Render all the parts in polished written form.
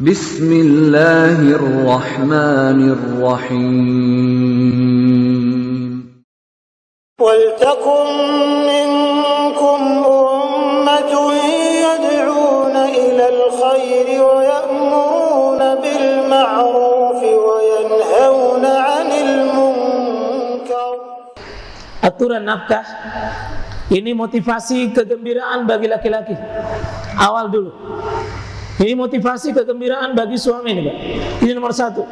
Bismillahirrahmanirrahim. وَلْتَكُنْ مِنْكُمْ أُمَّةٌ يَدْعُونَ إِلَى الْخَيْرِ وَيَأْمُرُونَ بِالْمَعْرُوفِ وَيَنْهَوْنَ عَنِ الْمُنْكَرِ. Aturan nafkah ini motivasi kegembiraan bagi laki-laki. Awal dulu. Ini motivasi kegembiraan bagi suami ini, Pak. Ini nomor satu.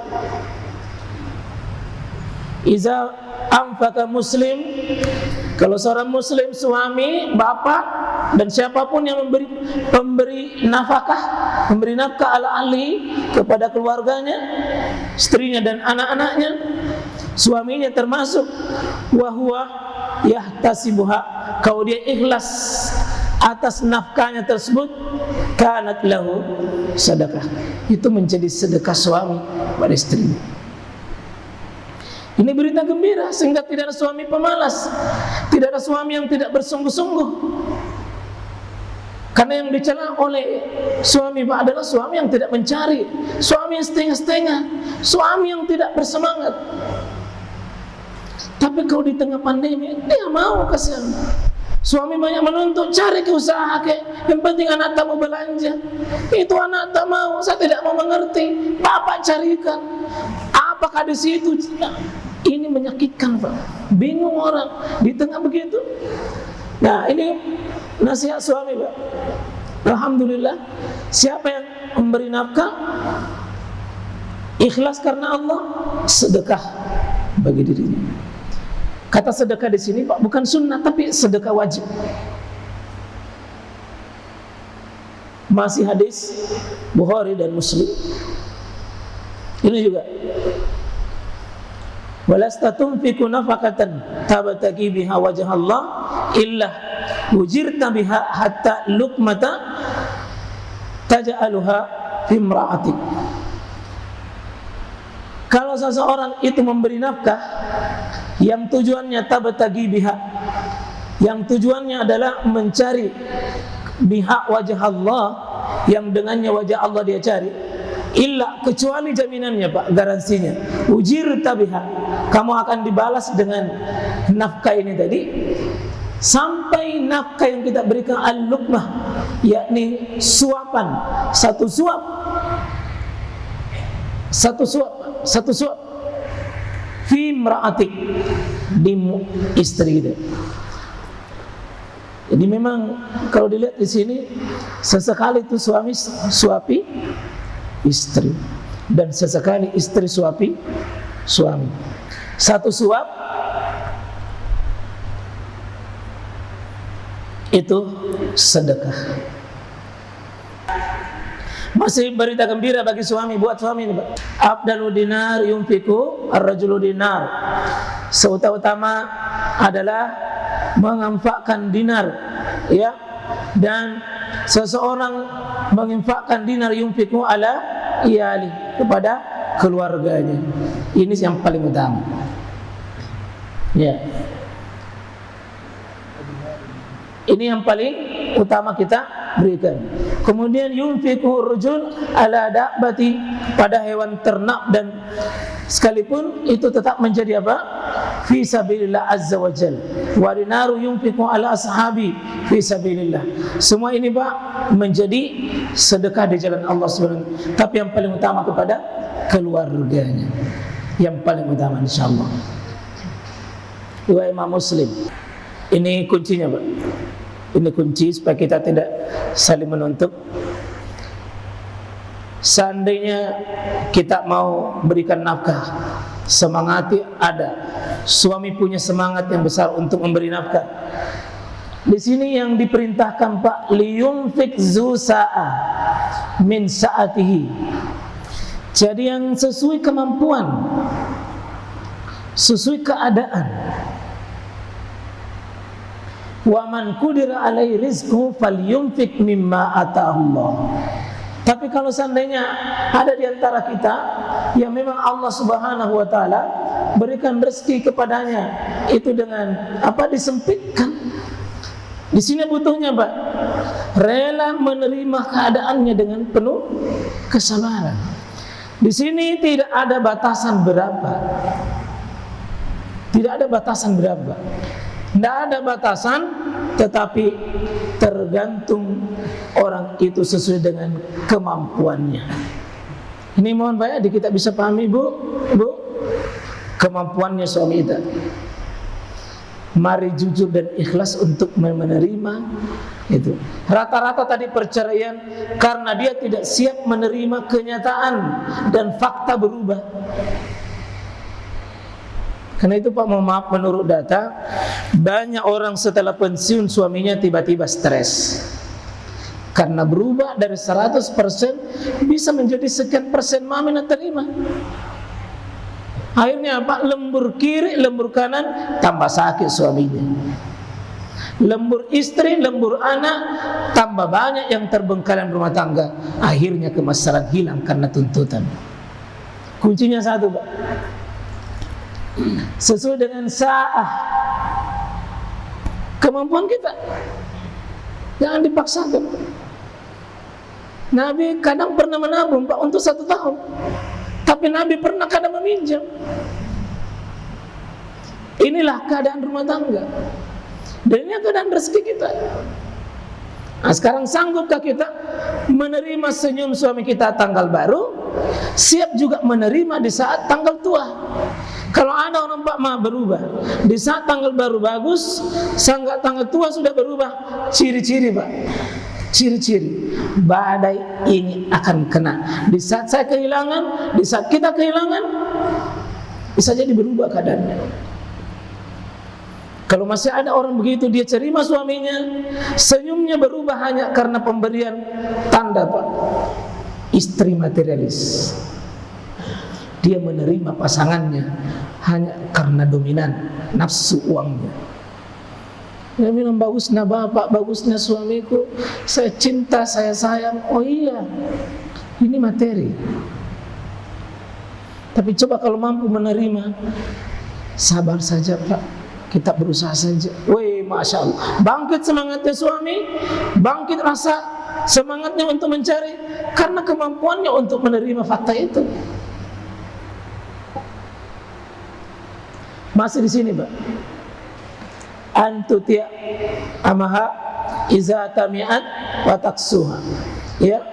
Iza anfaqa muslim, kalau seorang muslim, suami, bapak dan siapapun yang memberi nafkah ala ahli, kepada keluarganya, istrinya dan anak-anaknya, suaminya termasuk, wa huwa yahtasibuha, kalau dia ikhlas atas nafkahnya tersebut, kanat lahu sedekah, itu menjadi sedekah suami pada istrinya. Ini berita gembira, sehingga tidak ada suami pemalas, tidak ada suami yang tidak bersungguh-sungguh. Karena yang dicela oleh suami adalah suami yang tidak mencari, suami yang setengah-setengah, suami yang tidak bersemangat. Tapi kalau di tengah pandemi, dia mau kasihan. Suami banyak menuntut, cari ke usaha yang penting anak tak mau belanja. Itu anak tak mau, saya tidak mau mengerti. Bapak carikan. Apakah di situ? Ini menyakitkan, Pak. Bingung orang di tengah begitu. Nah, ini nasihat suami, Pak. Alhamdulillah, siapa yang memberi nafkah ikhlas karena Allah, sedekah bagi dirinya. Kata sedekah di sini, Pak, bukan sunnah tapi sedekah wajib. Masih hadis Bukhari dan Muslim. Ini juga. Walasta tunfiqu nafaqatan tabtagi biha wajh Allah illa ujirta biha hatta luqmata taj'aluha fi imra'atik. Kalau seseorang itu memberi nafkah yang tujuannya tabtagi biha, yang tujuannya adalah mencari biha wajh Allah, yang dengannya wajah Allah dia cari, illa, kecuali jaminannya, Pak, garansinya, ujirta biha, kamu akan dibalas dengan nafkah ini tadi, sampai nafkah yang kita berikan al-luqmah, yakni suapan, satu suap fi imra'atik, di istri kita. Jadi memang kalau dilihat di sini, sesekali itu suami suapi istri, dan sesekali istri suapi suami. Satu suap itu sedekah. Masih berita gembira bagi suami, buat suami ini, Pak. Afdalu dinar yunfiqu ar-rajulu dinar. Seutama adalah menginfakkan dinar, ya. Dan seseorang menginfakkan dinar yunfiqu ala iyali, kepada keluarganya. Ini yang paling utama. Ya. Ini yang paling utama kita berikan. Kemudian yunfiqu rajul ala da'bati, pada hewan ternak, dan sekalipun itu tetap menjadi apa? Fi sabilillah azza wa jalla. Wa dinaru yunfiqu ala ashabi fi sabilillah. Semua ini, Pak, menjadi sedekah di jalan Allah Subhanahu wa taala. Tapi yang paling utama kepada keluarganya. Yang paling utama insyaallah. Riwayat Imam Muslim. Ini kuncinya, Pak. Ini kunci supaya kita tidak saling menuntut. Seandainya kita mau berikan nafkah, semangati ada, suami punya semangat yang besar untuk memberi nafkah. Di sini yang diperintahkan, Pak, liyunfik zu sa'ah min sa'atihi. Jadi yang sesuai kemampuan, sesuai keadaan. Wa man qudira alaihi rizquhu falyunfik mimma atahullah. Tapi kalau seandainya ada di antara kita yang memang Allah Subhanahu wa taala berikan rezeki kepadanya, itu dengan apa? Disempitkan. Di sini butuhnya, Pak. rela menerima keadaannya dengan penuh kesabaran. Di sini tidak ada batasan berapa. Tidak ada batasan berapa. Tidak ada batasan, tetapi tergantung orang itu sesuai dengan kemampuannya. Ini mohon Pak, kita bisa pahami Bu, kemampuannya suami kita. Mari jujur dan ikhlas untuk menerima itu. Rata-rata tadi perceraian karena dia tidak siap menerima kenyataan dan fakta berubah. Karena itu Pak, mohon maaf, menurut data banyak orang setelah pensiun suaminya tiba-tiba stres. Karena berubah dari 100% bisa menjadi sekian persen mami nak terima. Akhirnya apa? Lembur kiri, lembur kanan, tambah sakit suaminya. Lembur istri, lembur anak, tambah banyak yang terbengkalai rumah tangga. Akhirnya kemesraan hilang karena tuntutan. Kuncinya satu Pak, sesuai dengan sa'ah kemampuan kita, jangan dipaksakan. Nabi kadang pernah menabung Pak untuk 1 tahun, tapi Nabi pernah kadang meminjam. Inilah keadaan rumah tangga, dan ini keadaan rezeki kita. Nah, sekarang sanggupkah kita menerima senyum suami kita tanggal baru, siap juga menerima di saat tanggal tua? Kalau ada orang Pak mah berubah di saat tanggal baru bagus, sangat tanggal tua sudah berubah. Ciri-ciri Pak, ciri-ciri badai ini akan kena. Di saat saya kehilangan, di saat kita kehilangan, bisa jadi berubah keadaannya. Kalau masih ada orang begitu, dia terima suaminya, senyumnya berubah hanya karena pemberian tanda Pak, istri materialis. Dia menerima pasangannya hanya karena dominan nafsu uangnya. Dia bilang, bagusnya bapak, bagusnya suamiku, saya cinta, saya sayang. Oh iya, ini materi. Tapi coba kalau mampu menerima, sabar saja Pak, kita berusaha saja. Weh, Masya Allah, bangkit semangatnya suami, bangkit rasa semangatnya untuk mencari, karena kemampuannya untuk menerima fakta itu. Masih di sini Pak, antutia amaha iza tamiat wa taksuha, ya,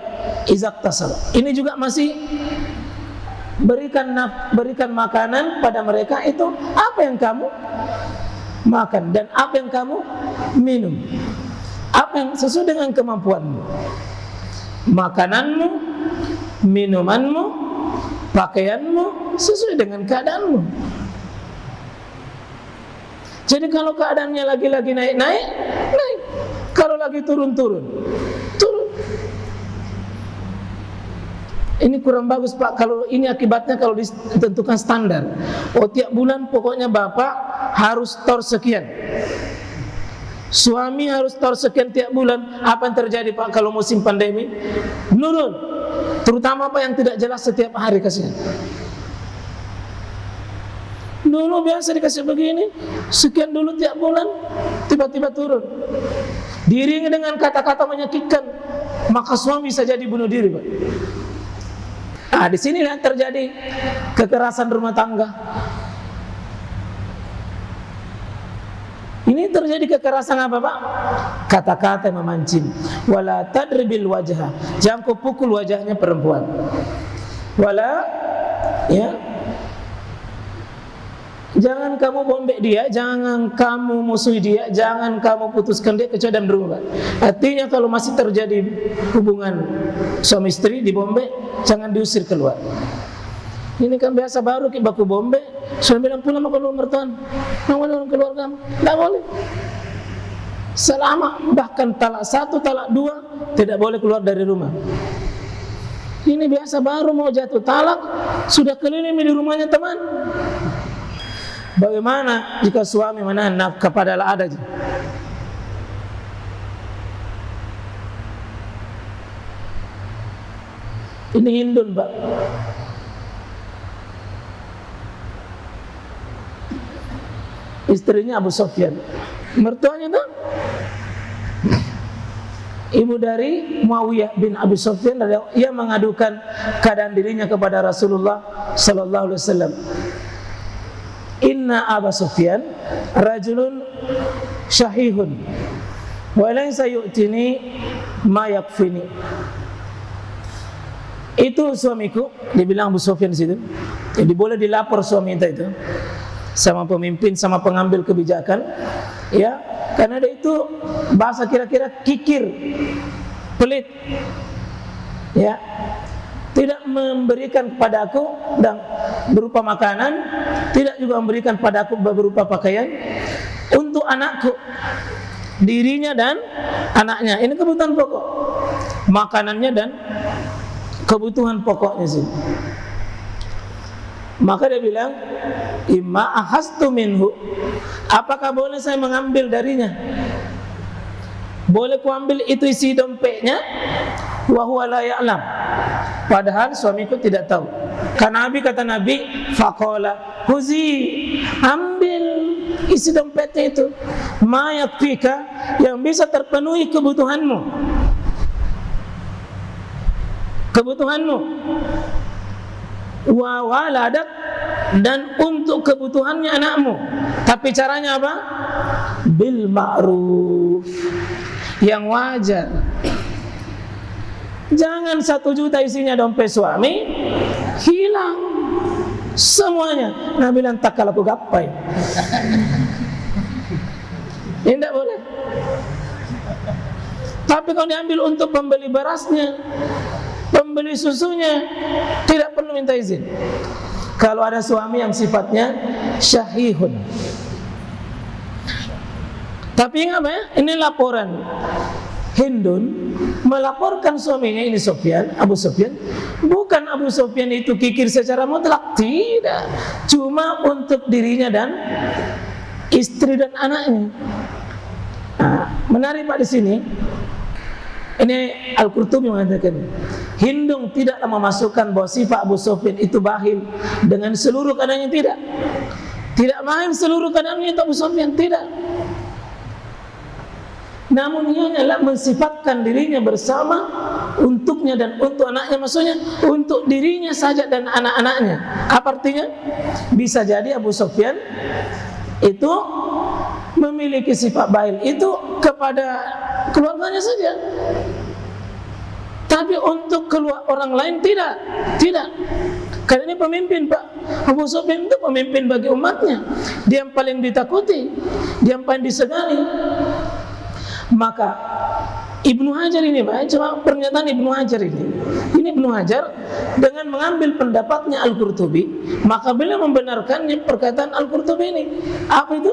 izak tasal. Ini juga masih berikan makanan pada mereka, itu apa yang kamu makan dan apa yang kamu minum, apa yang sesuai dengan kemampuanmu. Makananmu, minumanmu, pakaianmu sesuai dengan keadaanmu. Jadi kalau keadaannya lagi-lagi naik. Kalau lagi turun. Ini kurang bagus Pak, kalau ini akibatnya kalau ditentukan standar. Oh, tiap bulan pokoknya bapak harus tor sekian, suami harus tor sekian tiap bulan. Apa yang terjadi Pak kalau musim pandemi? Menurun, terutama Pak yang tidak jelas setiap hari kasihan. Dulu biasa dikasih begini, sekian dulu tiap bulan, tiba-tiba turun. Diiringi dengan kata-kata menyakitkan, maka suami bisa jadi bunuh diri Pak. Nah, di sini yang terjadi kekerasan rumah tangga. Ini terjadi kekerasan apa Pak? Kata-kata yang memancing. Wala tadribil wajha, jangan kau pukul wajahnya perempuan. Wala, ya, jangan kamu bombek dia, jangan kamu musuhi dia, jangan kamu putuskan dia kecuali dalam rumah. Artinya kalau masih terjadi hubungan suami istri di bombek, jangan diusir keluar. Ini kan biasa baru kita baku bombek, suami bilang pulang mau keluar mertuan, mau orang keluar kamu, tidak boleh. Selama bahkan talak 1, talak 2 tidak boleh keluar dari rumah. Ini biasa baru mau jatuh talak, sudah keliling di rumahnya teman. Bagaimana jika suami menahan nafkah padahal ada? Ini Hindun Pak, istrinya Abu Sufyan, mertuanya tuh ibu dari Muawiyah bin Abi Sufyan, ia mengadukan keadaan dirinya kepada Rasulullah sallallahu alaihi wasallam. Inna Aba Sufyan rajulun syahihun wa laysa yu'tini ma yakfini. Itu suamiku, dibilang Abu Sufyan di situ. Jadi boleh dilapor suami itu sama pemimpin, sama pengambil kebijakan, ya, karena dia itu bahasa kira-kira kikir, pelit, ya, tidak memberikan kepadaku dan berupa makanan, tidak juga memberikan padaku berupa pakaian untuk anakku, dirinya dan anaknya. Ini kebutuhan pokok, makanannya dan kebutuhan pokoknya sih. Maka dia bilang, imma ahastu minhu, apakah boleh saya mengambil darinya? Boleh ku ambil itu isi dompetnya? Wa huwa la ya'lam, padahal suamiku tidak tahu. Karena Nabi, kata Nabi, faqala huzi, ambil isi dompetnya itu, ma yakfika, yang bisa terpenuhi kebutuhanmu, wa waladak, dan untuk kebutuhannya anakmu. Tapi caranya apa? Bil ma'ruf, yang wajar. Jangan 1 juta isinya dompet suami, hilang semuanya. Nabi bilang tak kalau aku gapai. Ini tidak boleh. Tapi kalau diambil untuk pembeli berasnya, pembeli susunya, tidak perlu minta izin. Kalau ada suami yang sifatnya syahihun. Tapi ingat ya, ini laporan. Hindun melaporkan suaminya ini Sufyan, Abu Sufyan. Bukan Abu Sufyan itu kikir secara mutlak, tidak. Cuma untuk dirinya dan istri dan anaknya. Nah, menarik Pak di sini. Ini Al-Qurtubi mengatakan, Hindun tidaklah memasukkan bahwa sifat Abu Sufyan itu bakhil dengan seluruh keadaannya, tidak. Tidak main seluruh keadaannya itu Abu Sufyan, tidak. Namun ia adalah mensifatkan dirinya bersama untuknya dan untuk anaknya, maksudnya untuk dirinya saja dan anak-anaknya. Apa artinya? Bisa jadi Abu Sufyan itu memiliki sifat bakhil itu kepada keluarganya saja, tapi untuk keluar orang lain tidak. Karena ini pemimpin Pak. Abu Sufyan itu pemimpin bagi umatnya. Dia yang paling ditakuti, dia yang paling disegani. Maka Ibnu Hajar ini Pak, cuma pernyataan Ibnu Hajar ini Ibnu Hajar dengan mengambil pendapatnya Al-Qurtubi, maka beliau membenarkannya perkataan Al-Qurtubi ini. Apa itu?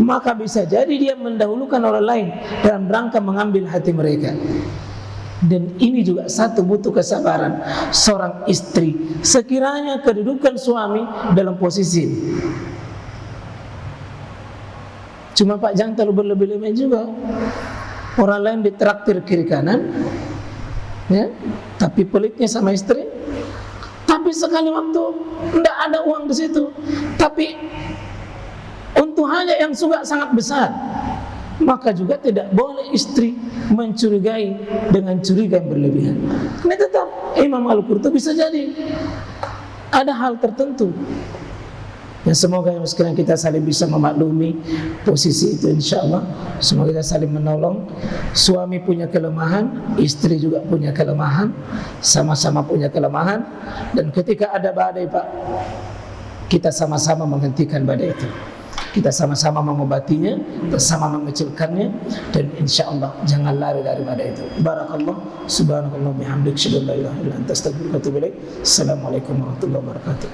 Maka bisa jadi dia mendahulukan orang lain dalam rangka mengambil hati mereka. Dan ini juga satu butuh kesabaran seorang istri sekiranya kedudukan suami dalam posisi ini. Cuma Pak, jangan terlalu berlebih-lebihan juga. Orang lain ditraktir kiri kanan, ya, tapi pelitnya sama istri. Tapi sekali waktu tidak ada uang di situ, tapi untuk hanya yang suka sangat besar, maka juga tidak boleh istri mencurigai dengan curiga yang berlebihan. Ini tetap Imam Al-Qurtubi bisa jadi ada hal tertentu. Ya, semoga yang sekalian kita saling bisa memaklumi posisi itu, insyaallah. Semoga kita saling menolong. Suami punya kelemahan, istri juga punya kelemahan, sama-sama punya kelemahan. Dan ketika ada badai Pak, kita sama-sama menghentikan badai itu. Kita sama-sama mengobatinya, bersama mengecilkannya, dan insyaallah jangan lari daripada itu. Barakallah, subhanakallah bihamdik, syada la ilaha illa anta, astaghfiruka wa atubu ilaik. Assalamualaikum warahmatullahi wabarakatuh.